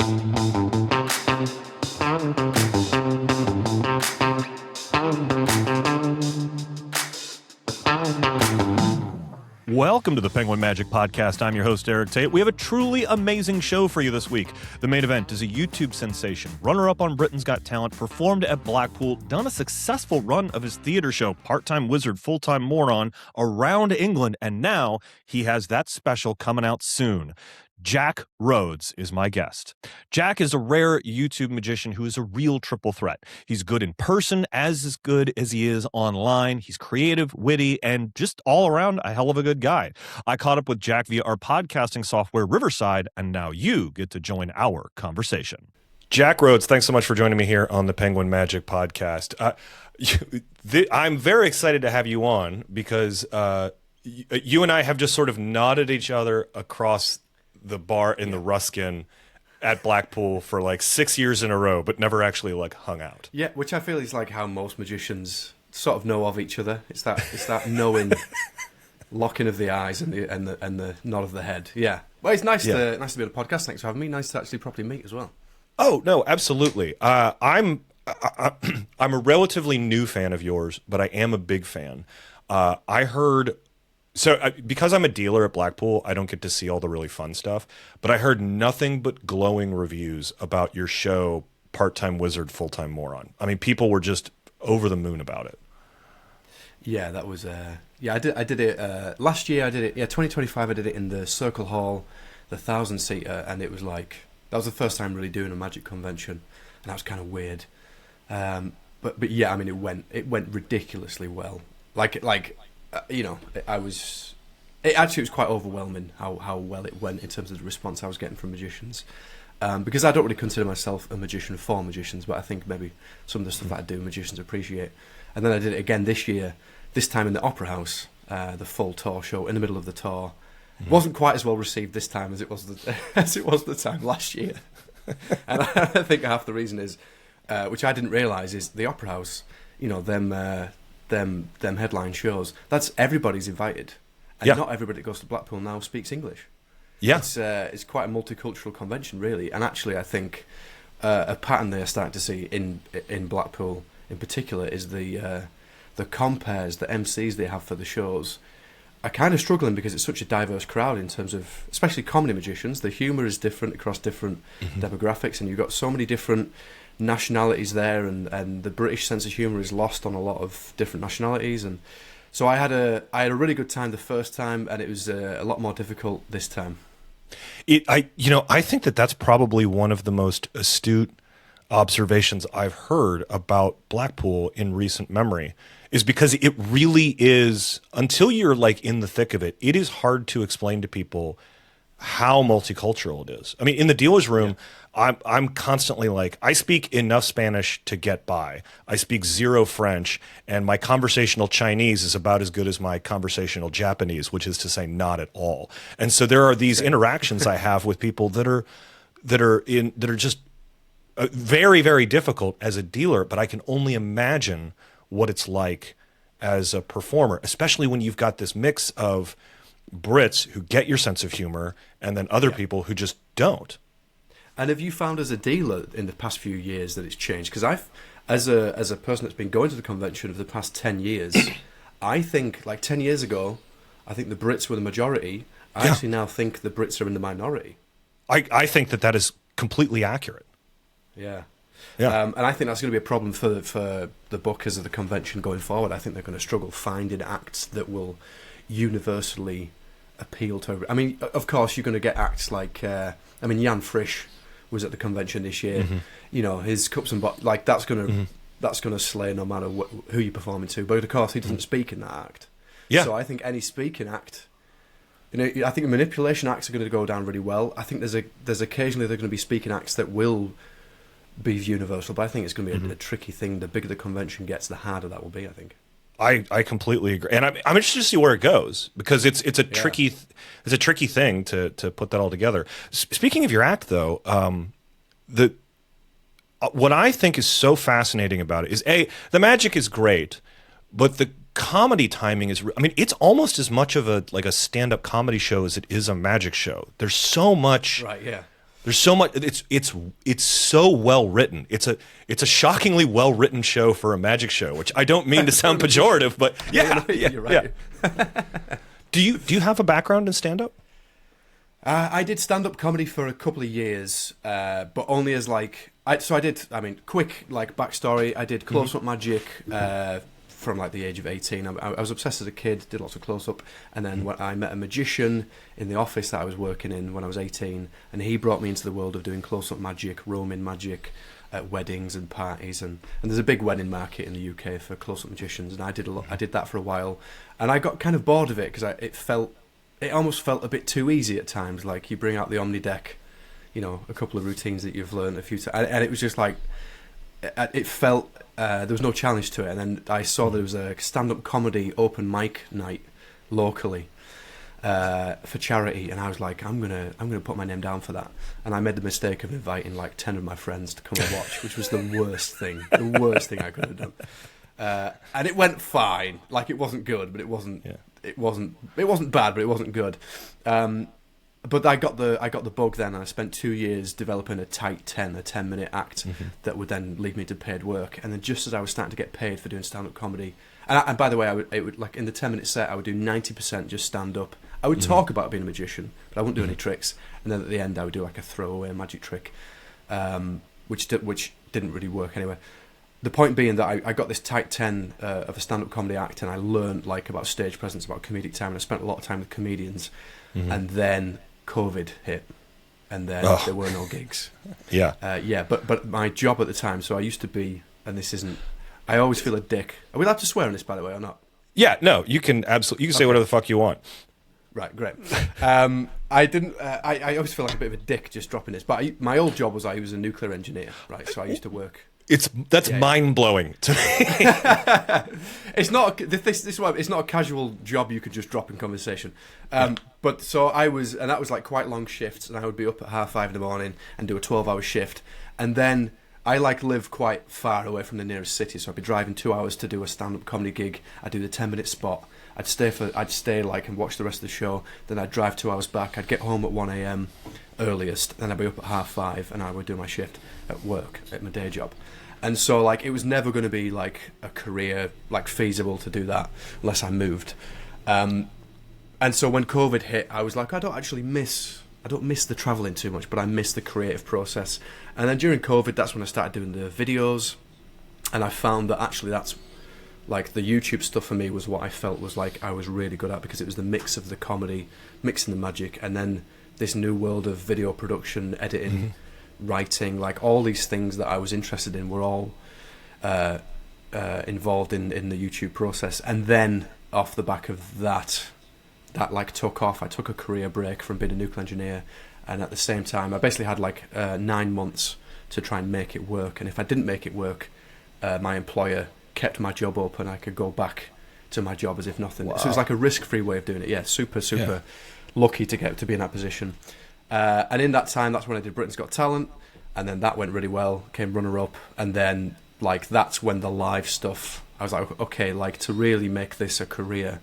Welcome to the Penguin Magic Podcast. I'm your host, Eric Tate. We have a truly amazing show for you this week. The main event is a YouTube sensation, runner-up on Britain's Got Talent, performed at Blackpool, done a successful run of his theater show, Part-Time Wizard, Full-Time Moron, around England, and now he has that special coming out soon. Jack Rhodes is my guest. Jack is a rare YouTube magician who is a real triple threat. He's good in person, as good as he is online. He's creative, witty, and just all around a hell of a good guy. I caught up with Jack via our podcasting software, Riverside, and now you get to join our conversation. Jack Rhodes, thanks so much for joining me here on the Penguin Magic Podcast. I'm very excited to have you on because you and I have just sort of nodded each other across the bar in the Ruskin at Blackpool for like 6 years in a row, but never actually like hung out. Yeah, which I feel is like how most magicians sort of know of each other. It's that knowing, locking of the eyes and the nod of the head. Yeah, well, it's nice to be on the podcast. Thanks for having me. Nice to actually properly meet as well. Oh no, absolutely. I'm a relatively new fan of yours, but I am a big fan. I heard. So because I'm a dealer at Blackpool, I don't get to see all the really fun stuff, but I heard nothing but glowing reviews about your show, Part-Time Wizard, Full-Time Moron. I mean, people were just over the moon about it. Yeah, that was, I did it, last year I did it, 2025 I did it in the Circle Hall, the 1,000-seater, and it was like, that was the first time really doing a magic convention, and that was kind of weird. But yeah, I mean, it went ridiculously well. It was quite overwhelming how well it went in terms of the response I was getting from magicians. Because I don't really consider myself a magician for magicians, but I think maybe some of the stuff that I do, magicians appreciate. And then I did it again this year, this time in the Opera House, the full tour show, in the middle of the tour. It wasn't quite as well received this time as it was the time last year. And I think half the reason is, which I didn't realise, is the Opera House, them headline shows, that's everybody's invited, and not everybody that goes to Blackpool now speaks English. It's quite a multicultural convention, really. And actually I think a pattern they are starting to see in Blackpool in particular is the compares, the MCs they have for the shows are kind of struggling because it's such a diverse crowd in terms of, especially comedy magicians. The humour is different across different demographics, and you've got so many different nationalities there, and the British sense of humour is lost on a lot of different nationalities. And so I had a really good time the first time, and it was a lot more difficult this time. I think that's probably one of the most astute observations I've heard about Blackpool in recent memory, is because it really is, until you're like in the thick of it, it is hard to explain to people how multicultural it is. I mean, in the dealer's room, I'm constantly like, I speak enough Spanish to get by. I speak zero French, and my conversational Chinese is about as good as my conversational Japanese, which is to say not at all. And so there are these interactions I have with people that are just very, very difficult as a dealer, but I can only imagine what it's like as a performer, especially when you've got this mix of Brits who get your sense of humor and then other people who just don't. And have you found as a dealer in the past few years that it's changed? Because as a person that's been going to the convention for the past 10 years, I think like 10 years ago, I think the Brits were the majority. I actually now think the Brits are in the minority. I think that is completely accurate. Yeah. And I think that's going to be a problem for the bookers of the convention going forward. I think they're going to struggle finding acts that will universally appeal to everybody. I mean, of course, you're going to get acts like, Jan Frisch was at the convention this year. His cups and like that's going to slay no matter who you're performing to. But of course, he doesn't speak in that act. Yeah. So I think any speaking act, I think manipulation acts are going to go down really well. I think there's occasionally they're going to be speaking acts that will be universal, but I think it's going to be a tricky thing. The bigger the convention gets, the harder that will be, I think. I completely agree, and I'm interested to see where it goes, because it's a tricky thing to put that all together. Speaking of your act, though, what I think is so fascinating about it is the magic is great, but the comedy timing is. I mean, it's almost as much of a stand-up comedy show as it is a magic show. There's so much. Right. Yeah. There's so much. It's so well written. It's a shockingly well written show for a magic show, which I don't mean to sound pejorative, but yeah, you're right. Yeah. Do you have a background in stand up? I did stand up comedy for a couple of years, but only as like quick like backstory. I did close up magic from like the age of 18. I was obsessed as a kid, did lots of close up, and then when I met a magician in the office that I was working in when I was 18, and he brought me into the world of doing close up magic, roaming magic at weddings and parties, and there's a big wedding market in the UK for close up magicians, and I did that for a while, and I got kind of bored of it because it almost felt a bit too easy at times. Like you bring out the Omni deck, a couple of routines that you've learned a few times, and it was just like it felt. There was no challenge to it, and then I saw there was a stand-up comedy open mic night locally for charity, and I was like, I'm gonna put my name down for that. And I made the mistake of inviting like 10 of my friends to come and watch, which was the worst thing I could have done. And it went fine. Like it wasn't good, but it wasn't bad, but it wasn't good. But I got the bug then, and I spent 2 years developing a tight 10-minute act that would then lead me to paid work. And then just as I was starting to get paid for doing stand-up comedy, and by the way, it would like in the 10-minute set, I would do 90% just stand-up. I would talk about being a magician, but I wouldn't do any tricks. And then at the end, I would do like a throwaway magic trick, which didn't really work anyway. The point being that I got this tight 10 of a stand-up comedy act, and I learned like about stage presence, about comedic time, and I spent a lot of time with comedians. And then COVID hit, and then there were no gigs. But my job at the time, so I used to be, and this isn't, I always feel a dick. Are we allowed to swear on this, by the way, or not? Yeah, no, you can absolutely, say whatever the fuck you want. Right, great. I always feel like a bit of a dick just dropping this, but my old job was I was a nuclear engineer, right? So I used to work. That's mind blowing to me. It's not this is why it's not a casual job you could just drop in conversation. But so I was, and that was like quite long shifts, and I would be up at 5:30 in the morning and do a 12-hour shift, and then I like live quite far away from the nearest city, so I'd be driving 2 hours to do a stand-up comedy gig. I'd do the 10-minute spot. I'd stay like and watch the rest of the show. Then I'd drive 2 hours back. I'd get home at 1 a.m. earliest. Then I'd be up at 5:30, and I would do my shift at work at my day job. And so, like, it was never going to be, like, a career, like, feasible to do that unless I moved. And so when COVID hit, I was like, I don't miss the travelling too much, but I miss the creative process. And then during COVID, that's when I started doing the videos. And I found that actually that's, like, the YouTube stuff for me was what I felt was, like, I was really good at, because it was the mix of the comedy, mixing the magic, and then this new world of video production, editing, writing, like all these things that I was interested in were all involved in the YouTube process. And then off the back of that like took off. I took a career break from being a nuclear engineer, and at the same time I basically had like 9 months to try and make it work. And if I didn't make it work, my employer kept my job open. I could go back to my job as if nothing. Wow. So it was like a risk-free way of doing it. Yeah, super lucky to be in that position. And in that time, that's when I did Britain's Got Talent, and then that went really well, came runner-up, and then, like, that's when the live stuff, I was like, okay, like, to really make this a career,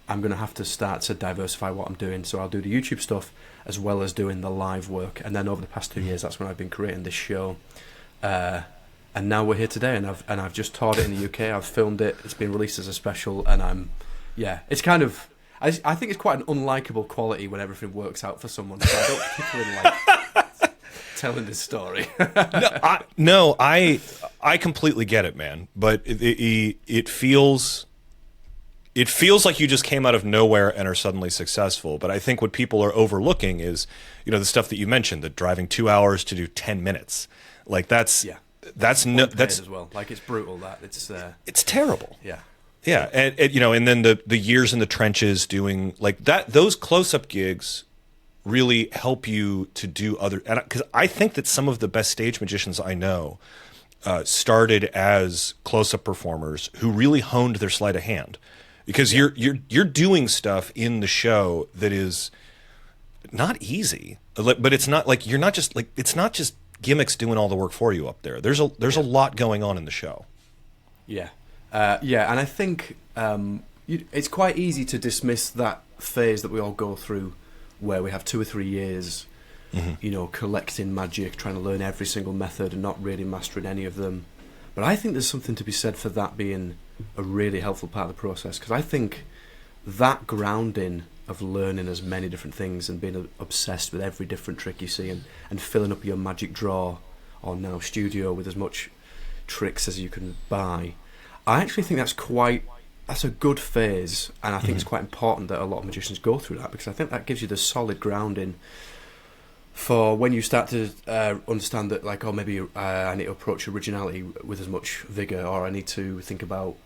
I'm going to have to start to diversify what I'm doing, so I'll do the YouTube stuff as well as doing the live work. And then over the past 2 years, that's when I've been creating this show, and now we're here today, and I've just toured it in the UK, I've filmed it, it's been released as a special, and it's kind of... I think it's quite an unlikable quality when everything works out for someone, so I don't particularly like telling this story. I completely get it, man. But it feels like you just came out of nowhere and are suddenly successful. But I think what people are overlooking is, the stuff that you mentioned, the driving 2 hours to do 10 minutes. Like that's as well. Like it's brutal. It's terrible. Yeah. Yeah, and then the years in the trenches doing like that, those close-up gigs really help you to do other, because I think that some of the best stage magicians I know started as close-up performers who really honed their sleight of hand, because you're doing stuff in the show that is not easy, but it's not like it's not just gimmicks doing all the work for you up there. There's a lot going on in the show. Yeah. And I think it's quite easy to dismiss that phase that we all go through, where we have 2 or 3 years collecting magic, trying to learn every single method and not really mastering any of them. But I think there's something to be said for that being a really helpful part of the process, because I think that grounding of learning as many different things and being obsessed with every different trick you see and filling up your magic drawer or now studio with as much tricks as you can buy, I actually think that's a good phase, and I think it's quite important that a lot of magicians go through that, because I think that gives you the solid grounding for when you start to understand that, like, maybe I need to approach originality with as much vigour, or I need to think about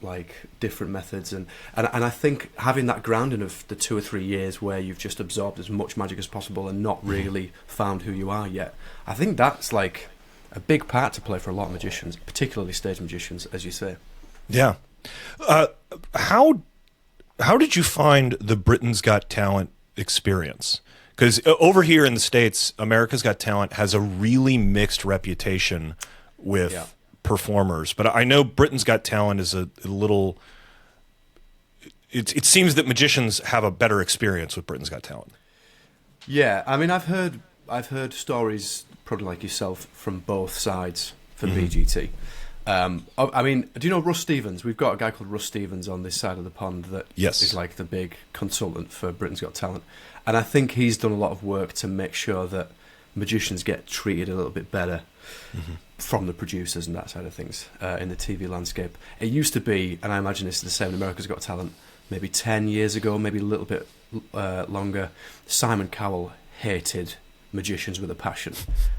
like different methods, and I think having that grounding of the 2 or 3 years where you've just absorbed as much magic as possible and not really found who you are yet, I think that's like a big part to play for a lot of magicians, particularly stage magicians, as you say. Yeah. How did you find the Britain's Got Talent experience? Because over here in the States, America's Got Talent has a really mixed reputation with performers. But I know Britain's Got Talent is a little... It seems that magicians have a better experience with Britain's Got Talent. Yeah, I mean, I've heard stories, probably like yourself, from both sides for BGT. I mean, do you know Russ Stevens? We've got a guy called Russ Stevens on this side of the pond that is like the big consultant for Britain's Got Talent. And I think he's done a lot of work to make sure that magicians get treated a little bit better from the producers and that side of things in the TV landscape. It used to be, and I imagine this is the same in America's Got Talent, maybe 10 years ago, maybe a little bit longer, Simon Cowell hated magicians with a passion.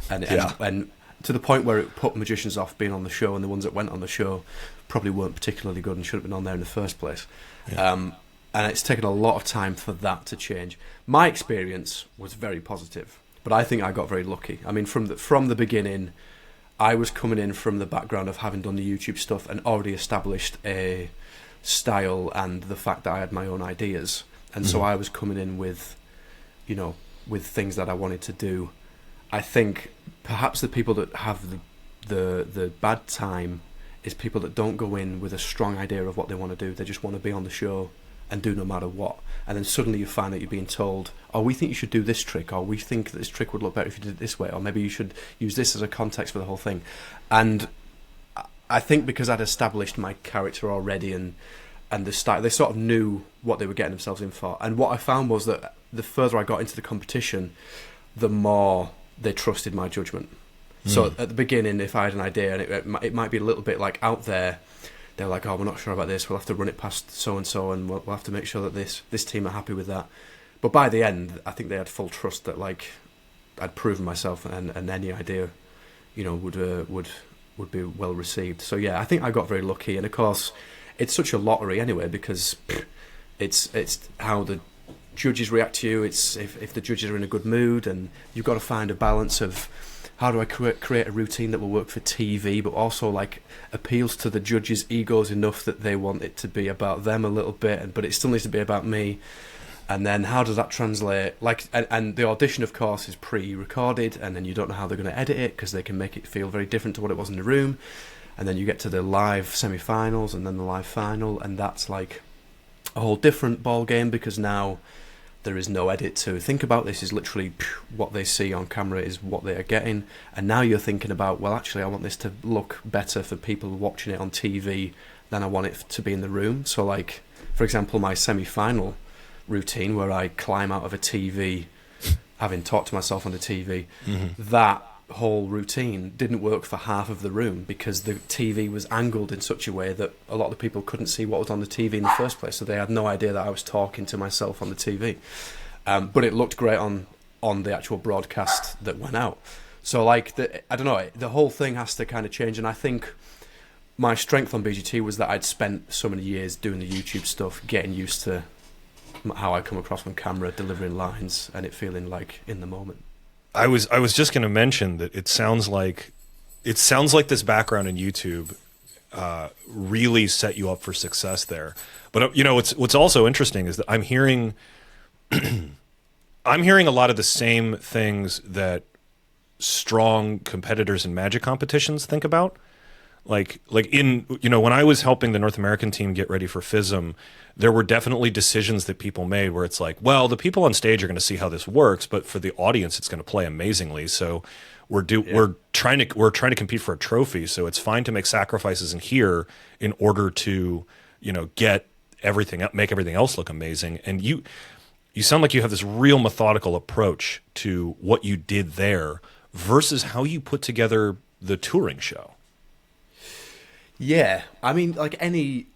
And to the point where it put magicians off being on the show, and the ones that went on the show probably weren't particularly good and should have been on there in the first place. And it's taken a lot of time for that to change. My experience was very positive, but I think I got very lucky. I mean, from the beginning, I was coming in from the background of having done the YouTube stuff and already established a style and the fact that I had my own ideas. And so I was coming in with things that I wanted to do. I think perhaps the people that have the bad time is people that don't go in with a strong idea of what they want to do. They just want to be on the show and do no matter what. And then suddenly you find that you're being told, oh, we think you should do this trick, or we think that this trick would look better if you did it this way, or maybe you should use this as a context for the whole thing. And I think because I'd established my character already and the style, they sort of knew what they were getting themselves in for. And what I found was that the further I got into the competition, the more they trusted my judgment. So at the beginning, if I had an idea and it might be a little bit like out there, they're like, oh, we're not sure about this, we'll have to run it past so-and-so, and we'll have to make sure that this team are happy with that. But by the end, I think they had full trust that, like, I'd proven myself, and any idea, would be well received. So yeah, I think I got very lucky, and of course, it's such a lottery anyway, because it's how the judges react to you. It's if the judges are in a good mood, and you've got to find a balance of how do I create a routine that will work for TV, but also like appeals to the judges' egos enough that they want it to be about them a little bit, but it still needs to be about me. And then how does that translate? Like, and the audition, of course, is pre-recorded, and then you don't know how they're going to edit it, because they can make it feel very different to what it was in the room. And then you get to the live semi-finals and then the live final, and that's like a whole different ball game, because now there is no edit to think about. This is literally what they see on camera is what they are getting. And now you're thinking about, well, actually, I want this to look better for people watching it on TV than I want it to be in the room. So, like, for example, my semi-final routine where I climb out of a TV, having talked to myself on the TV, that whole routine didn't work for half of the room, because the TV was angled in such a way that a lot of the people couldn't see what was on the TV in the first place, so they had no idea that I was talking to myself on the TV. But it looked great on the actual broadcast that went out. So, like, I don't know, the whole thing has to kind of change, and I think my strength on BGT was that I'd spent so many years doing the YouTube stuff, getting used to how I come across on camera, delivering lines, and it feeling like in the moment. I was just going to mention that it sounds like this background in YouTube really set you up for success there. But what's also interesting is that I'm hearing a lot of the same things that strong competitors in magic competitions think about. Like in, when I was helping the North American team get ready for FISM, there were definitely decisions that people made where it's like, well, the people on stage are going to see how this works, but for the audience, it's going to play amazingly. So we're trying to compete for a trophy. So it's fine to make sacrifices in here in order to, get make everything else look amazing. And you sound like you have this real methodical approach to what you did there versus how you put together the touring show. Yeah, I mean, like any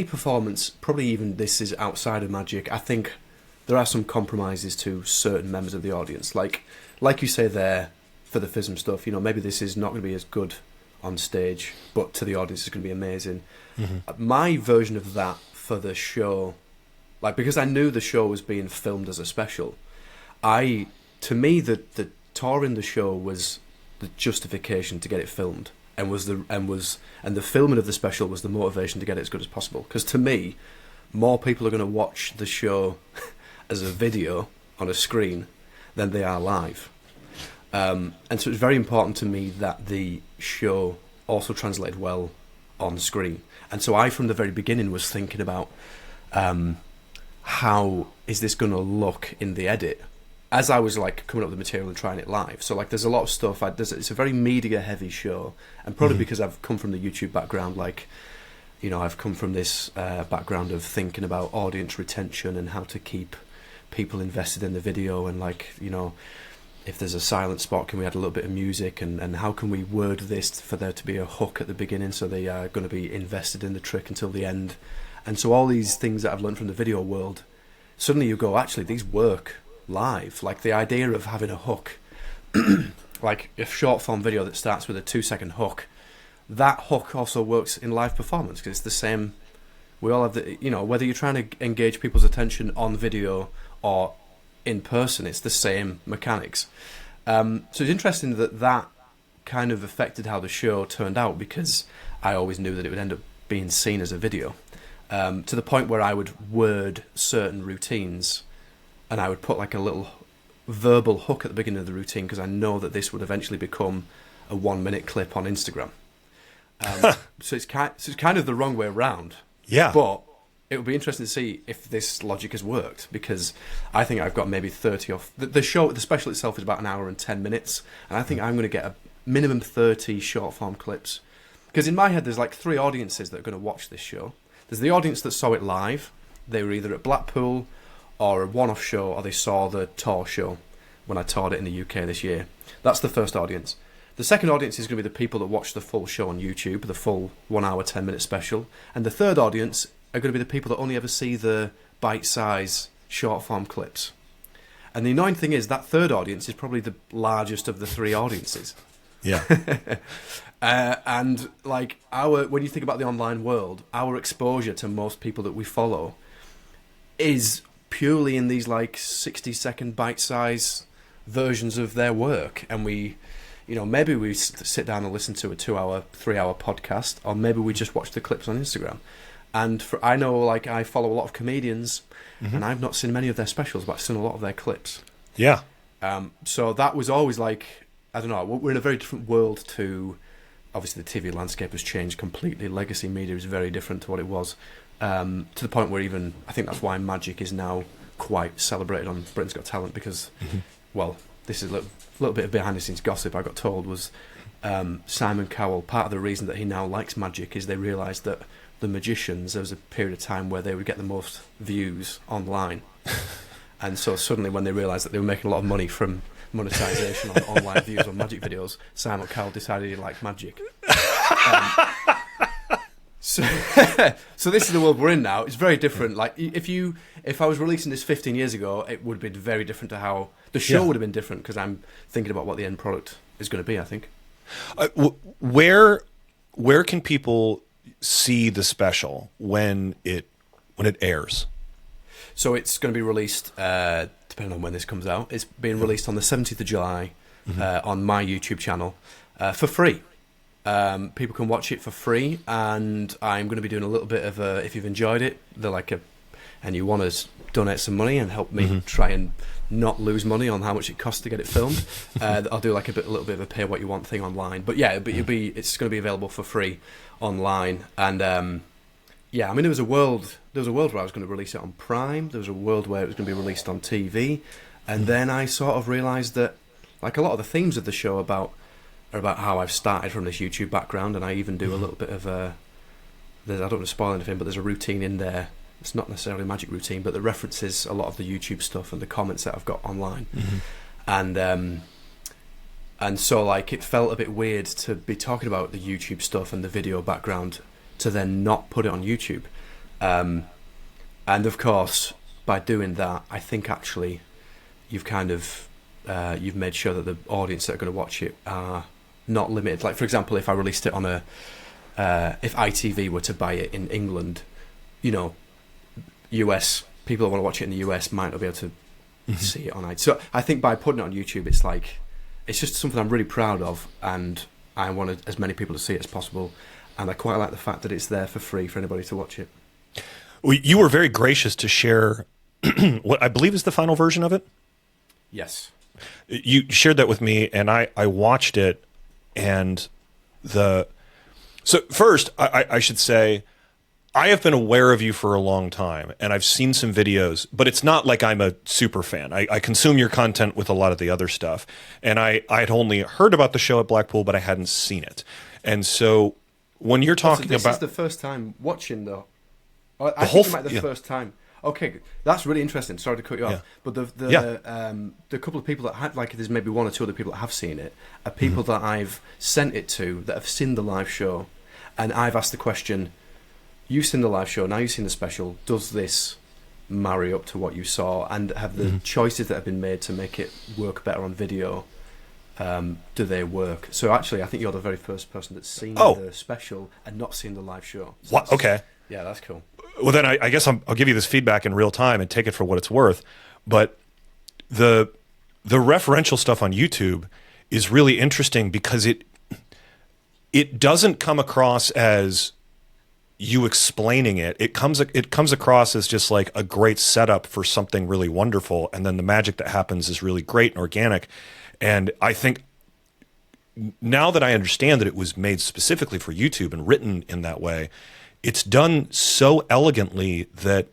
performance, probably even this is outside of Magic. I think there are some compromises to certain members of the audience, like you say there for the FISM stuff. Maybe this is not going to be as good on stage, but to the audience, it's going to be amazing. Mm-hmm. My version of that for the show, because I knew the show was being filmed as a special, to me the touring the show was the justification to get it filmed. And the filming of the special was the motivation to get it as good as possible. Because to me, more people are going to watch the show as a video on a screen than they are live. And so it's very important to me that the show also translated well on screen. And so I, from the very beginning, was thinking about how is this going to look in the edit, as I was coming up with the material and trying it live. So there's a lot of stuff. It's a very media heavy show, and probably because I've come from the YouTube background, I've come from this background of thinking about audience retention and how to keep people invested in the video, and if there's a silent spot, can we add a little bit of music, and how can we word this for there to be a hook at the beginning so they are going to be invested in the trick until the end. And so all these things that I've learned from the video world, suddenly you go, actually, these work live. The idea of having a hook, like a short form video that starts with a 2-second hook, that hook also works in live performance because it's the same. We all have the, whether you're trying to engage people's attention on video or in person, it's the same mechanics. So it's interesting that kind of affected how the show turned out, because I always knew that it would end up being seen as a video, to the point where I would word certain routines and I would put a little verbal hook at the beginning of the routine, because I know that this would eventually become a 1-minute clip on Instagram. So it's kind of the wrong way around. Yeah. But it would be interesting to see if this logic has worked, because I think I've got maybe 30 off. The special itself is about an hour and 10 minutes, and I think I'm going to get a minimum 30 short form clips. Because in my head, there's 3 audiences that are going to watch this show. There's the audience that saw it live. They were either at Blackpool or a one-off show, or they saw the tour show when I toured it in the UK this year. That's the first audience. The second audience is going to be the people that watch the full show on YouTube, the full 1 hour, 10-minute special. And the third audience are going to be the people that only ever see the bite-size short-form clips. And the annoying thing is that third audience is probably the largest of the 3 audiences. Yeah. And when you think about the online world, our exposure to most people that we follow is purely in these 60-second bite-size versions of their work. And we, maybe we sit down and listen to a 2-hour, 3-hour podcast, or maybe we just watch the clips on Instagram. And I know, I follow a lot of comedians, and I've not seen many of their specials, but I've seen a lot of their clips. Yeah. So that was always I don't know, we're in a very different world to, obviously the TV landscape has changed completely. Legacy media is very different to what it was, to the point where even, I think that's why Magic is now quite celebrated on Britain's Got Talent, because, well, this is a little bit of behind-the-scenes gossip I got told, was Simon Cowell, part of the reason that he now likes Magic is they realised that the magicians, there was a period of time where they would get the most views online. And so suddenly when they realised that they were making a lot of money from monetization on online views on Magic videos, Simon Cowell decided he liked Magic. So this is the world we're in now. It's very different. If I was releasing this 15 years ago, it would have been very different to how the show would have been different, because I'm thinking about what the end product is going to be, I think. Where can people see the special when it airs? So it's going to be released, depending on when this comes out, it's being released on the 17th of July on my YouTube channel for free. People can watch it for free, and I'm going to be doing a little bit of if you've enjoyed it, and you want to donate some money and help me try and not lose money on how much it costs to get it filmed. I'll do like a little bit of a pay what you want thing online. But yeah, it's going to be available for free online. And yeah, I mean, there was a world where I was going to release it on Prime. There was a world where it was going to be released on TV. And then I sort of realised that, like, a lot of the themes of the show are about how I've started from this YouTube background, and I even do a little bit of I don't want to spoil anything, but there's a routine in there. It's not necessarily a magic routine, but that references a lot of the YouTube stuff and the comments that I've got online. And so, like, it felt a bit weird to be talking about the YouTube stuff and the video background to then not put it on YouTube. And of course, by doing that, I think actually you've kind of you've made sure that the audience that are going to watch it are not limited. Like, for example, if I released it on if ITV were to buy it in England, you know, US people that want to watch it in the US might not be able to see it on ITV. So I think by putting it on YouTube, it's just something I'm really proud of, and I wanted as many people to see it as possible. And I quite like the fact that it's there for free for anybody to watch it. Well, you were very gracious to share what I believe is the final version of it. Yes. You shared that with me, and I watched it, and so first, I should say, I have been aware of you for a long time, and I've seen some videos, but it's not like I'm a super fan. I consume your content with a lot of the other stuff, and I had only heard about the show at Blackpool, but I hadn't seen it. And so when you're talking this about... is the first time watching, though. I think it might be the first time. Okay, that's really interesting. Sorry to cut you off, but the couple of people that had, like, there's maybe one or two other people that have seen it, are people that I've sent it to that have seen the live show, and I've asked the question, you've seen the live show, now you've seen the special, does this marry up to what you saw, and have the choices that have been made to make it work better on video, do they work? So actually, I think you're the very first person that's seen the special and not seen the live show. So what? Okay. Yeah, that's cool. Well, then I guess I'll give you this feedback in real time and take it for what it's worth. But the referential stuff on YouTube is really interesting because it doesn't come across as you explaining it. It comes across as just like a great setup for something really wonderful, and then the magic that happens is really great and organic. And I think now that I understand that it was made specifically for YouTube and written in that way, it's done so elegantly that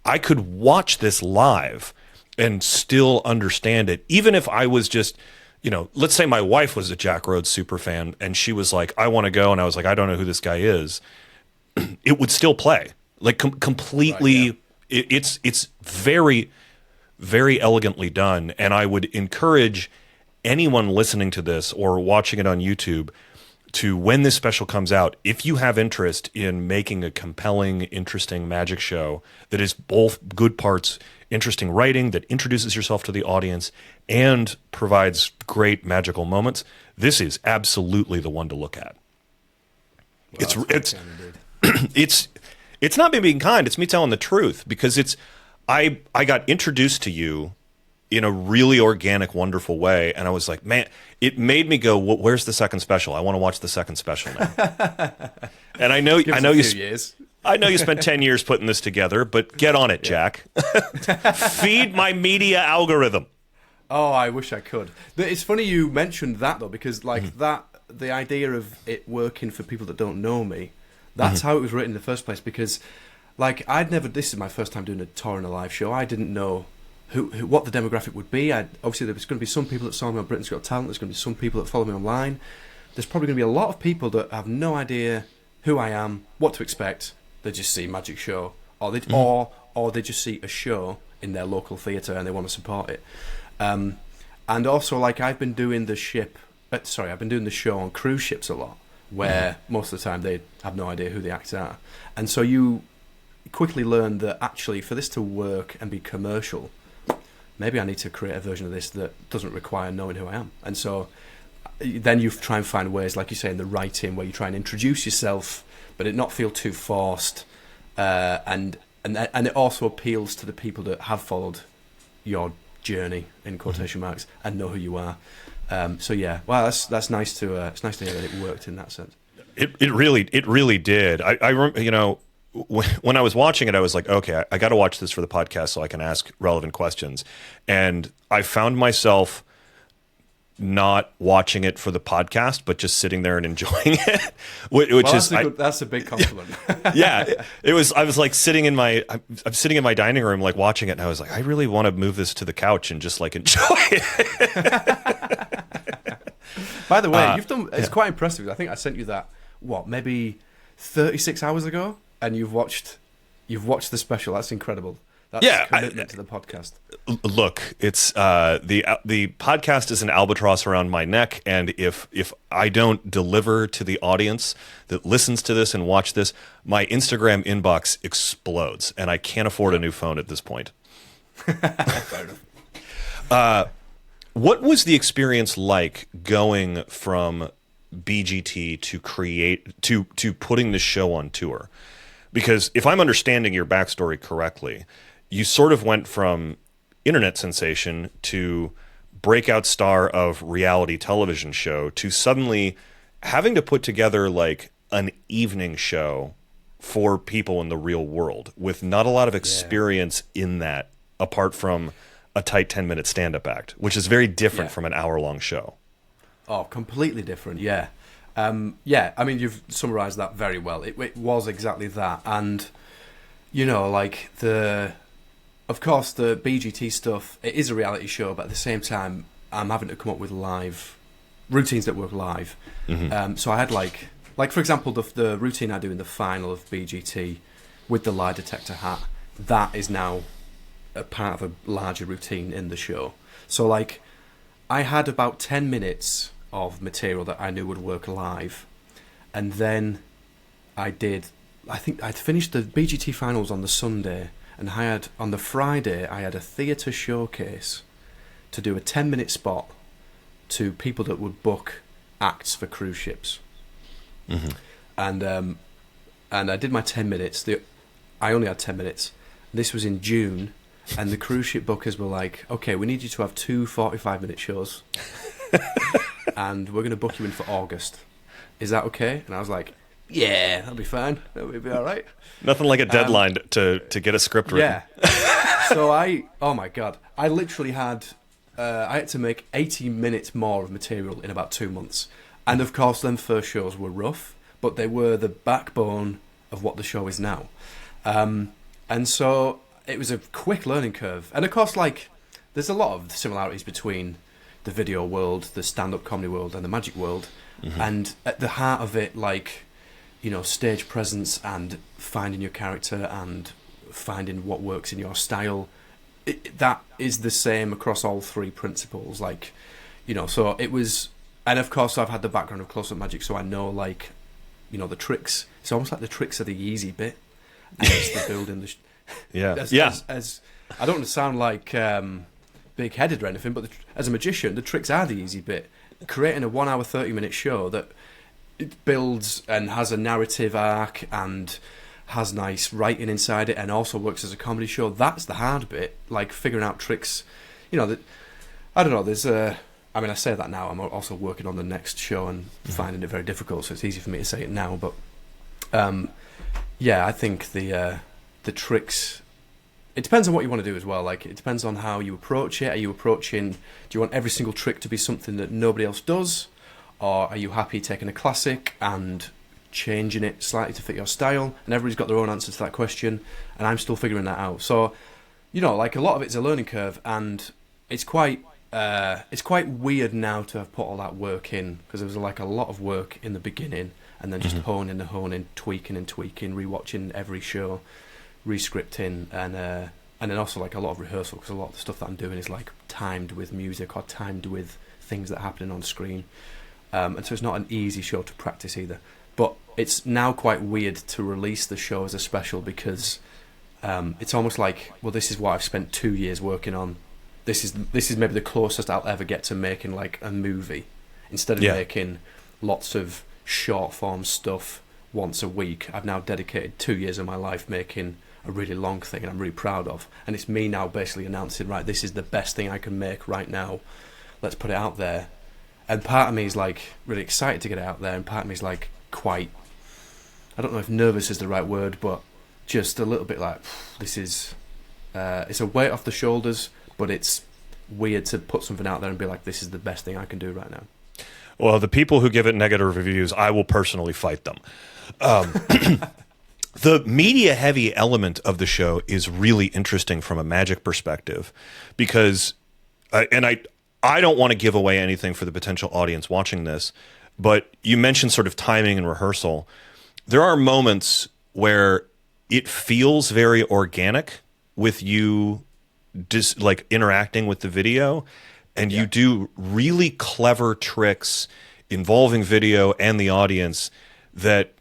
I could watch this live and still understand it. Even if I was just, you know, let's say my wife was a Jack Rhodes super fan and she was like, I want to go. And I was like, I don't know who this guy is. It would still play like completely. Right, yeah. It's very, very elegantly done. And I would encourage anyone listening to this or watching it on YouTube to, when this special comes out, if you have interest in making a compelling, interesting magic show that is both good parts, interesting writing that introduces yourself to the audience and provides great magical moments, this is absolutely the one to look at. Well, it's not me being kind, it's me telling the truth, because I got introduced to you in a really organic, wonderful way. And I was like, man, it made me go, where's the second special? I want to watch the second special now. And I know you spent 10 years putting this together, but get on it, Jack. Feed my media algorithm. Oh, I wish I could. It's funny you mentioned that, though, because like the idea of it working for people that don't know me, that's how it was written in the first place. Because like this is my first time doing a tour and a live show. I didn't know what the demographic would be. Obviously, there was going to be some people that saw me on Britain's Got Talent. There's going to be some people that follow me online. There's probably going to be a lot of people that have no idea who I am, what to expect. They just see a magic show, or they just see a show in their local theatre and they want to support it. And also, like, I've been doing the show on cruise ships a lot, where most of the time they have no idea who the actors are, and so you quickly learn that actually for this to work and be commercial, maybe I need to create a version of this that doesn't require knowing who I am. And so then you try and find ways, like you say, in the writing, where you try and introduce yourself, but it not feel too forced. And it also appeals to the people that have followed your journey, in quotation marks, and know who you are. So yeah, well, that's nice to hear that it worked in that sense. It really did. I remember, you know, when I was watching it, I was like, okay, I got to watch this for the podcast so I can ask relevant questions. And I found myself not watching it for the podcast, but just sitting there and enjoying it, that's a big compliment. Yeah, it was. I was like sitting in my, I'm sitting in my dining room, like watching it, and I was like, I really want to move this to the couch and just like enjoy it. By the way, you've done. It's quite impressive. I think I sent you that. What, maybe 36 hours ago, and you've watched the special. That's incredible. That's commitment to the podcast. Look, it's the podcast is an albatross around my neck, and if I don't deliver to the audience that listens to this and watch this, my Instagram inbox explodes, and I can't afford a new phone at this point. Fair enough. What was the experience like going from BGT to putting the show on tour? Because if I'm understanding your backstory correctly, you sort of went from internet sensation to breakout star of reality television show to suddenly having to put together like an evening show for people in the real world with not a lot of experience in that, apart from a tight 10-minute stand-up act, which is very different from an hour-long show. Oh, completely different, yeah. I mean, you've summarised that very well. It was exactly that. And, you know, like of course, the BGT stuff, it is a reality show, but at the same time, I'm having to come up with live routines that work live. Mm-hmm. So I had like for example, the routine I do in the final of BGT with the lie detector hat, that is now a part of a larger routine in the show. So like, I had about 10 minutes of material that I knew would work live, and then I think I'd finished the BGT finals on the Sunday, and on the Friday I had a theatre showcase to do a 10-minute spot to people that would book acts for cruise ships. Mm-hmm. And I did my 10 minutes. I only had 10 minutes. This was in June, and the cruise ship bookers were like, okay, we need you to have 2 45-minute shows and we're going to book you in for August. Is that okay? And I was like, yeah, that'll be fine. That'll be all right. Nothing like a deadline to get a script written. Yeah. So oh my God, I literally had to make 80 minutes more of material in about 2 months. And of course, them first shows were rough, but they were the backbone of what the show is now. And so it was a quick learning curve. And of course, like, there's a lot of similarities between the video world, the stand-up comedy world, and the magic world. Mm-hmm. And at the heart of it, like, you know, stage presence and finding your character and finding what works in your style, that is the same across all three principles. Like, you know, so it was... And of course, I've had the background of close-up magic, so I know, like, you know, the tricks. It's almost like the tricks are the easy bit, and it's the building. As I don't want to sound like big-headed or anything, but as a magician, the tricks are the easy bit. Creating a 1 hour, 30-minute show that it builds and has a narrative arc and has nice writing inside it, and also works as a comedy show. That's the hard bit, like figuring out tricks. You know, that I don't know. There's I mean, I say that now. I'm also working on the next show and finding it very difficult, so it's easy for me to say it now. But I think the tricks. It depends on what you want to do as well. Like, it depends on how you approach it. Do you want every single trick to be something that nobody else does, or are you happy taking a classic and changing it slightly to fit your style? And everybody's got their own answer to that question, and I'm still figuring that out. So, you know, like, a lot of it's a learning curve, and it's quite weird now to have put all that work in, because there was like a lot of work in the beginning, and then just honing, tweaking, rewatching every show, rescripting, and then also like a lot of rehearsal, because a lot of the stuff that I'm doing is like timed with music or timed with things that are happening on screen, and so it's not an easy show to practice either. But it's now quite weird to release the show as a special, because it's almost like, well, this is what I've spent 2 years working on. This is maybe the closest I'll ever get to making like a movie, instead of making lots of short form stuff once a week. I've now dedicated 2 years of my life making a really long thing, and I'm really proud of. And it's me now basically announcing, right, this is the best thing I can make right now. Let's put it out there. And part of me is like really excited to get it out there, and part of me is like quite, I don't know if nervous is the right word, but just a little bit like, this is it's a weight off the shoulders, but it's weird to put something out there and be like, this is the best thing I can do right now. Well, the people who give it negative reviews, I will personally fight them. The media-heavy element of the show is really interesting from a magic perspective because, and I don't want to give away anything for the potential audience watching this, but you mentioned sort of timing and rehearsal. There are moments where it feels very organic with you just like interacting with the video, and you do really clever tricks involving video and the audience that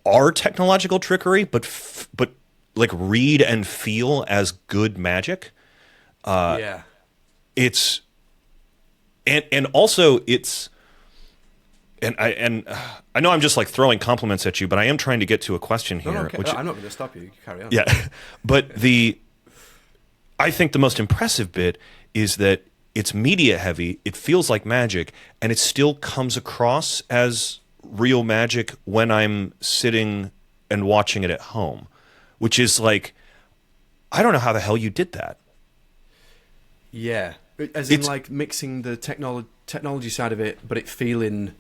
are technological trickery, but like read and feel as good magic. It's and also it's and I know I'm just like throwing compliments at you, but I am trying to get to a question here. No, okay. I'm not going to stop you. You can carry on. Yeah, but I think the most impressive bit is that it's media heavy. It feels like magic, and it still comes across as real magic when I'm sitting and watching it at home, which is like, I don't know how the hell you did that. Yeah, as in like mixing the technology side of it, but it feeling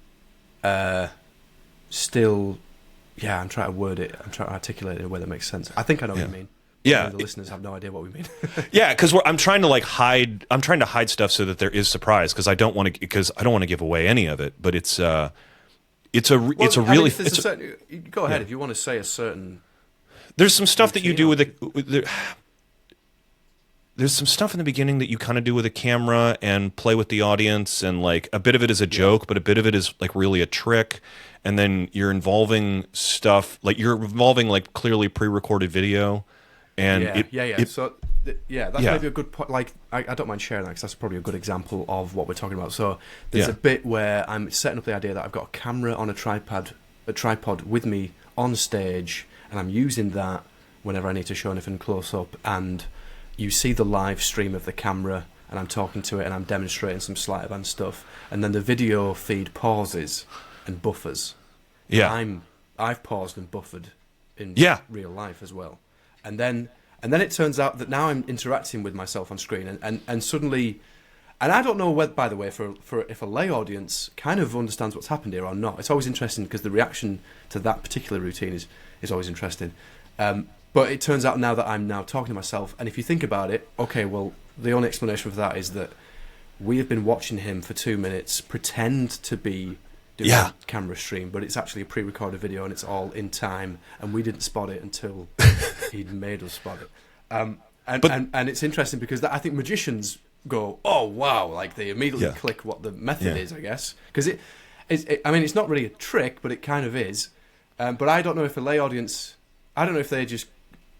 still. Yeah, I'm trying to word it. I'm trying to articulate it in a way that makes sense. I think I know what you mean. Yeah, the listeners have no idea what we mean. Yeah, because I'm trying to hide stuff so that there is surprise because I don't want to give away any of it. But it's a really go ahead if you want to say a certain. There's some stuff that you do there's some stuff in the beginning that you kind of do with a camera and play with the audience, and like a bit of it is a joke, but a bit of it is like really a trick. And then you're involving stuff like clearly pre-recorded video. And that's maybe a good point. Like, I don't mind sharing that because that's probably a good example of what we're talking about. So there's a bit where I'm setting up the idea that I've got a camera on a tripod with me on stage, and I'm using that whenever I need to show anything close up. And you see the live stream of the camera, and I'm talking to it, and I'm demonstrating some sleight of hand stuff, and then the video feed pauses and buffers. Yeah, I've paused and buffered in real life as well. And then it turns out that now I'm interacting with myself on screen, and suddenly, and I don't know whether, by the way, for if a lay audience kind of understands what's happened here or not. It's always interesting because the reaction to that particular routine is always interesting. But it turns out now that I'm now talking to myself, and if you think about it, okay, well, the only explanation for that is that we have been watching him for 2 minutes pretend to be doing a camera stream, but it's actually a pre-recorded video and it's all in time, and we didn't spot it until he'd made us spot it. And it's interesting because I think magicians go, oh wow, like they immediately click what the method is, I guess, because it's not really a trick, but it kind of is. But I don't know if a lay audience, I don't know if they just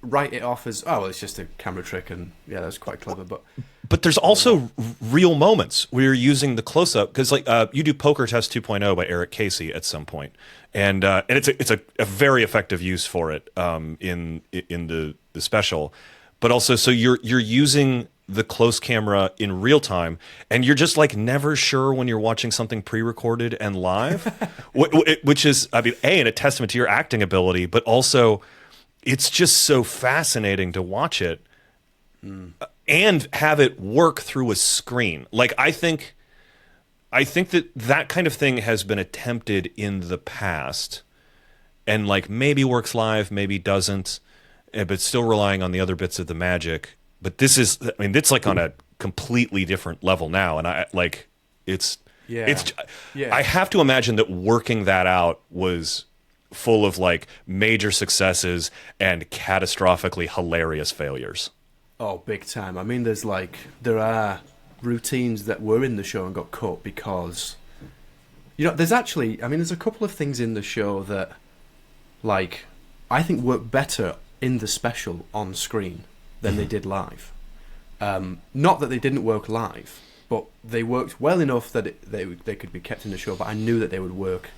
write it off as, oh well, it's just a camera trick, and yeah, that's quite clever. But there's also real moments where you're using the close-up, because like you do Poker Test 2.0 by Eric Casey at some point, and it's a very effective use for it in the special, but also so you're using the close camera in real time, and you're just like never sure when you're watching something pre-recorded and live, which is, I mean, a testament to your acting ability, but also it's just so fascinating to watch it and have it work through a screen. Like I think that kind of thing has been attempted in the past, and like maybe works live, maybe doesn't, but still relying on the other bits of the magic. But this is, I mean, it's like on a completely different level now, and I have to imagine that working that out was full of like major successes and catastrophically hilarious failures. Oh, big time. I mean, there are routines that were in the show and got cut because, there's a couple of things in the show that, like, I think work better in the special on screen than they did live. Not that they didn't work live, but they worked well enough that they could be kept in the show, but I knew that they would work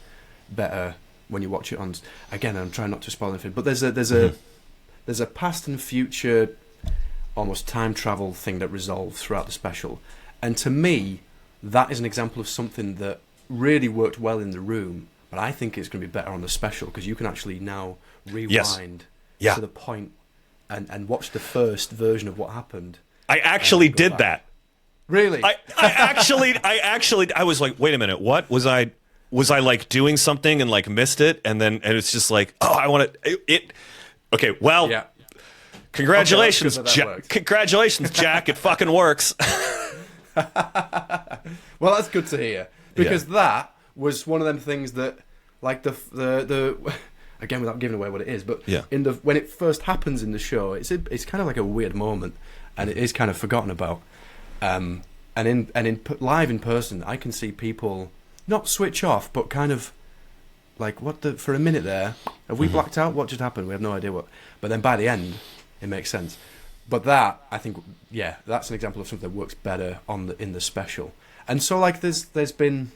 better when you watch it on. Again, I'm trying not to spoil anything, but there's a past and future, almost time travel thing that resolves throughout the special, and to me, that is an example of something that really worked well in the room. But I think it's going to be better on the special because you can actually now rewind to the point and watch the first version of what happened. I actually did that. Really? I was like, wait a minute, what was I like doing something and like missed it, and it's just like, oh, I want it. Okay, well, Yeah. Congratulations, Okay, Jack. Congratulations, Jack. It fucking works. Well, that's good to hear, because that was one of them things that, like the again, without giving away what it is, but when it first happens in the show, it's kind of like a weird moment, and it is kind of forgotten about. And live in person, I can see people not switch off, but kind of like, for a minute there, have we blacked out? What just happened? We have no idea what. But then by the end, it makes sense. But that, I think, that's an example of something that works better in the special. And so, like, there's been,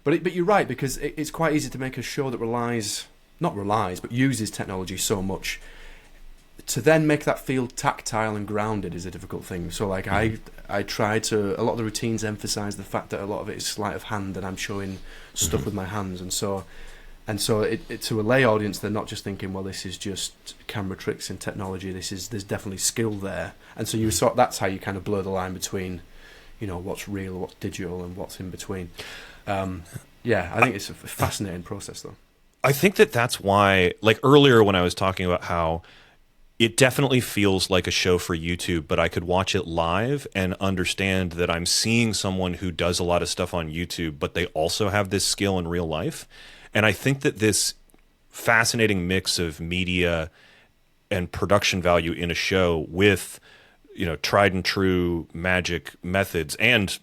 but you're right, because it's quite easy to make a show that but uses technology so much. To then make that feel tactile and grounded is a difficult thing. So, like, I try to, a lot of the routines emphasise the fact that a lot of it is sleight of hand, and I'm showing stuff with my hands, and so it to a lay audience, they're not just thinking, well, this is just camera tricks and technology. There's definitely skill there, and so that's how you kind of blur the line between, what's real, what's digital, and what's in between. I think it's a fascinating process, though. I think that's why, like earlier when I was talking about how it definitely feels like a show for YouTube, but I could watch it live and understand that I'm seeing someone who does a lot of stuff on YouTube, but they also have this skill in real life. And I think that this fascinating mix of media and production value in a show with, tried and true magic methods and,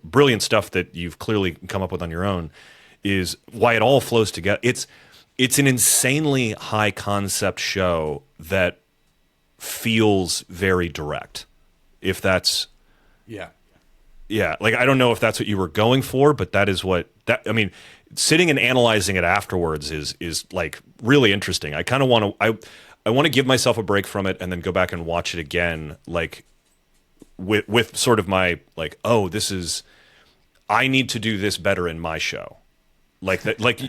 brilliant stuff that you've clearly come up with on your own is why it all flows together. It's an insanely high concept show that feels very direct. If that's like, I don't know if that's what you were going for, but that is sitting and analyzing it afterwards is like really interesting. I kind of want to I want to give myself a break from it and then go back and watch it again, like with sort of my like, oh, I need to do this better in my show. Like that, like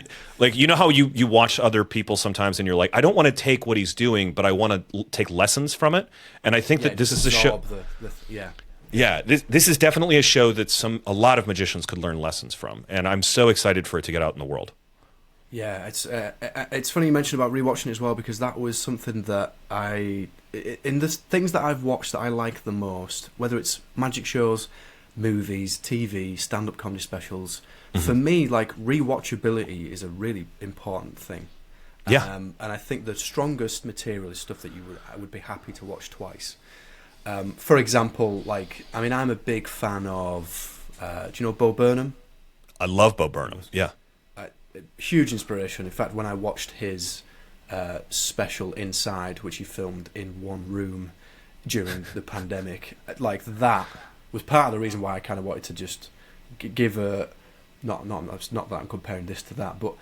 how you watch other people sometimes, and you're like, I don't want to take what he's doing, but I want to take lessons from it. And I think that this is a show. This is definitely a show that a lot of magicians could learn lessons from, and I'm so excited for it to get out in the world. Yeah, it's funny you mentioned about rewatching it as well, because that was something that in the things that I've watched that I like the most, whether it's magic shows, movies, TV, stand-up comedy specials. For me, like, rewatchability is a really important thing. Yeah. And I think the strongest material is stuff that I would be happy to watch twice. For example, like, I'm a big fan of, do you know Bo Burnham? I love Bo Burnham, yeah. Huge inspiration. In fact, when I watched his special Inside, which he filmed in one room during the pandemic, like, that was part of the reason why I kind of wanted to just give a... Not that I'm comparing this to that, but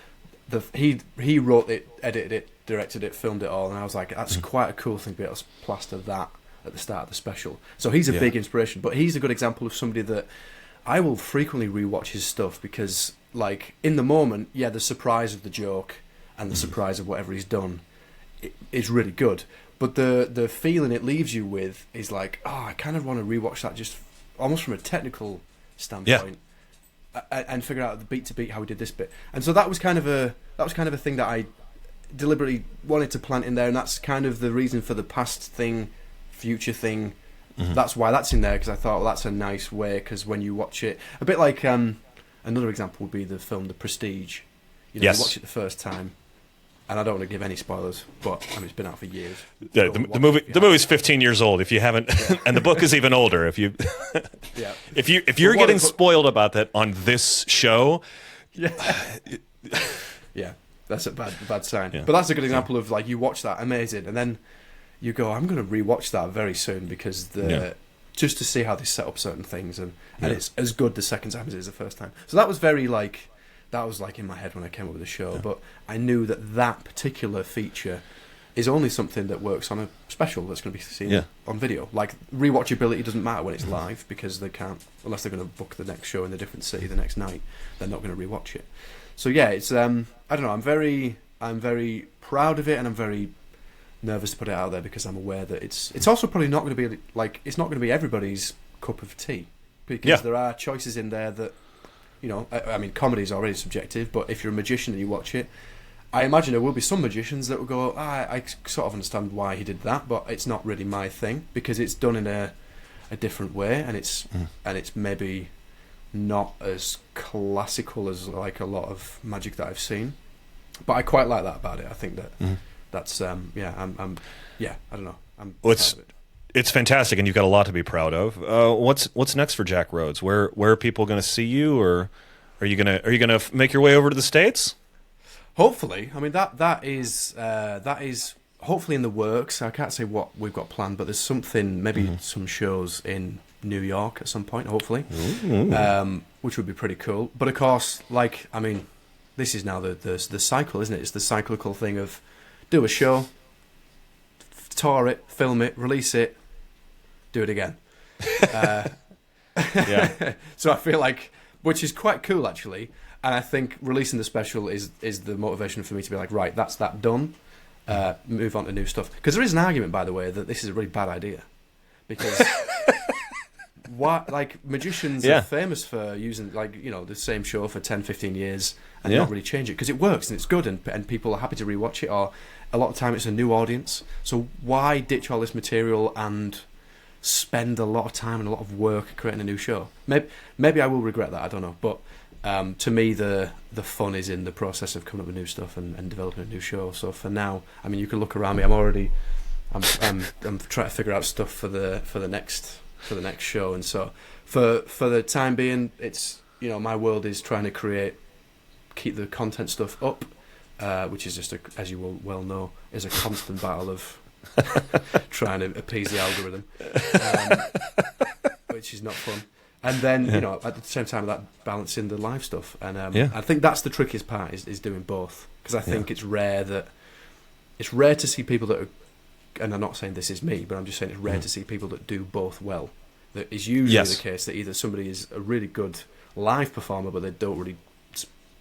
he wrote it, edited it, directed it, filmed it all, and I was like, that's quite a cool thing to be able to plaster that at the start of the special. So he's a big inspiration, but he's a good example of somebody that I will frequently rewatch his stuff, because, like, in the moment, the surprise of the joke and the surprise of whatever he's done is really good, but the feeling it leaves you with is like, I kind of want to rewatch that just almost from a technical standpoint. And figure out the beat to beat how we did this bit, and so that was kind of a thing that I deliberately wanted to plant in there, and that's kind of the reason for the past thing, future thing. That's why that's in there, because I thought, well, that's a nice way, because when you watch it, a bit like another example would be the film The Prestige. You watch it the first time, and I don't want to give any spoilers, but it's been out for years. Yeah, the movie's 15 years old. If you haven't, and the book is even older. If you're getting spoiled about that on this show, that's a bad sign. Yeah. But that's a good example of, like, you watch that, amazing, and then you go, I'm going to rewatch that very soon, because just to see how they set up certain things, and it's as good the second time as it is the first time. So that was very like. That was like in my head when I came up with the show, but I knew that particular feature is only something that works on a special that's going to be seen on video. Like, rewatchability doesn't matter when it's live, because they can't, unless they're going to book the next show in a different city the next night, they're not going to rewatch it. So it's I don't know, I'm very proud of it, and I'm very nervous to put it out there because I'm aware that it's also probably not going to be like, it's not going to be everybody's cup of tea, because there are choices in there that, you know, I mean, comedy is already subjective, but if you're a magician and you watch it, I imagine there will be some magicians that will go, I sort of understand why he did that, but it's not really my thing because it's done in a different way, and it's maybe not as classical as like a lot of magic that I've seen. But I quite like that about it. I think that that's I don't know. It's fantastic, and you've got a lot to be proud of. What's next for Jack Rhodes? Where are people going to see you, or are you gonna make your way over to the States? Hopefully, I mean that is hopefully in the works. I can't say what we've got planned, but there's something, maybe some shows in New York at some point, hopefully, which would be pretty cool. But of course, like, I mean, this is now the cycle, isn't it? It's the cyclical thing of do a show, tour it, film it, release it, do it again. So I feel like, which is quite cool actually, and I think releasing the special is the motivation for me to be like, right, that's that done. Move on to new stuff, because there is an argument, by the way, that this is a really bad idea, because like magicians are famous for using, like, you know, the same show for 10-15 years and not really change it because it works and it's good, and people are happy to rewatch it, or a lot of time it's a new audience. So why ditch all this material and spend a lot of time and a lot of work creating a new show? Maybe I will regret that, I don't know, but to me the fun is in the process of coming up with new stuff and developing a new show. So for now, I mean, you can look around me, I'm trying to figure out stuff for the next show, and so for the time being, it's, you know, my world is trying to keep the content stuff up, which is just as you will well know, is a constant battle of trying to appease the algorithm, which is not fun. And then, you know, at the same time of that, balancing the live stuff, and I think that's the trickiest part is doing both, because I think it's rare to see people that are, and I'm not saying this is me, but I'm just saying it's rare to see people that do both well. That is usually the case, that either somebody is a really good live performer, but they don't really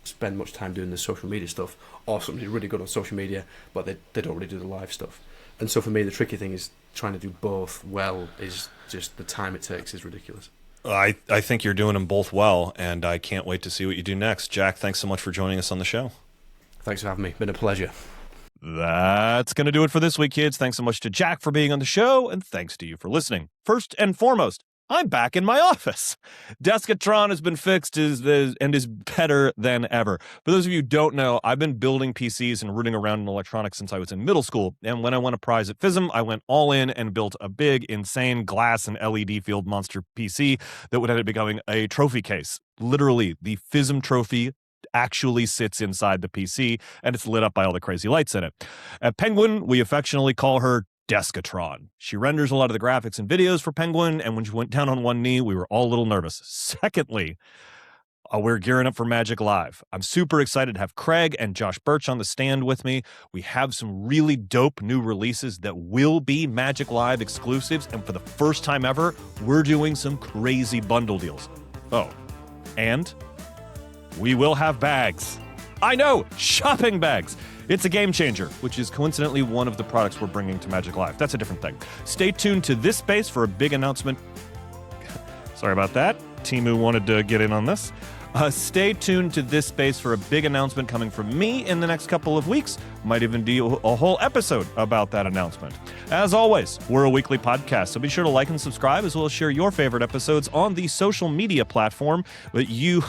spend much time doing the social media stuff, or somebody's really good on social media, but they don't really do the live stuff. And so for me, the tricky thing is trying to do both well. Is just the time it takes is ridiculous. I think you're doing them both well, and I can't wait to see what you do next. Jack, thanks so much for joining us on the show. Thanks for having me. Been a pleasure. That's going to do it for this week, kids. Thanks so much to Jack for being on the show, and thanks to you for listening. First and foremost, I'm back in my office. Deskatron has been fixed and is better than ever. For those of you who don't know, I've been building PCs and rooting around in electronics since I was in middle school. And when I won a prize at FISM, I went all in and built a big, insane glass and LED field monster PC that would end up becoming a trophy case. Literally, the FISM trophy actually sits inside the PC, and it's lit up by all the crazy lights in it. At Penguin, we affectionately call her Deskatron. She renders a lot of the graphics and videos for Penguin, and when she went down on one knee, we were all a little nervous. Secondly, we're gearing up for Magic Live. I'm super excited to have Craig and Josh Birch on the stand with me. We have some really dope new releases that will be Magic Live exclusives, and for the first time ever, we're doing some crazy bundle deals. Oh, and we will have bags. I know, shopping bags. It's a game changer, which is coincidentally one of the products we're bringing to Magic Live. That's a different thing. Stay tuned to this space for a big announcement. Sorry about that. Timu wanted to get in on this. Stay tuned to this space for a big announcement coming from me in the next couple of weeks. Might even be a whole episode about that announcement. As always, we're a weekly podcast, so be sure to like and subscribe, as well as share your favorite episodes on the social media platform that you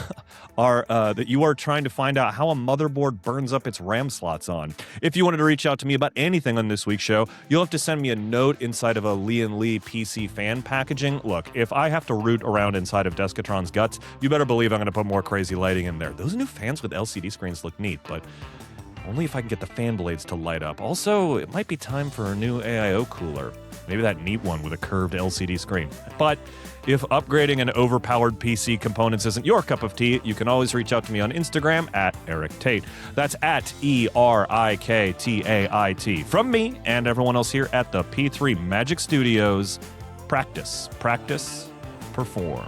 are trying to find out how a motherboard burns up its RAM slots on. If you wanted to reach out to me about anything on this week's show, you'll have to send me a note inside of a Lee & Lee PC fan packaging. Look, if I have to root around inside of Deskatron's guts, you better believe I'm going to put more crazy lighting in there. Those new fans with LCD screens look neat, but only if I can get the fan blades to light up. Also, it might be time for a new AIO cooler. Maybe that neat one with a curved LCD screen. But if upgrading an overpowered PC components isn't your cup of tea, you can always reach out to me on Instagram at Eric Tate. That's at ERIKTAIT. From me and everyone else here at the P3 Magic Studios, practice, perform.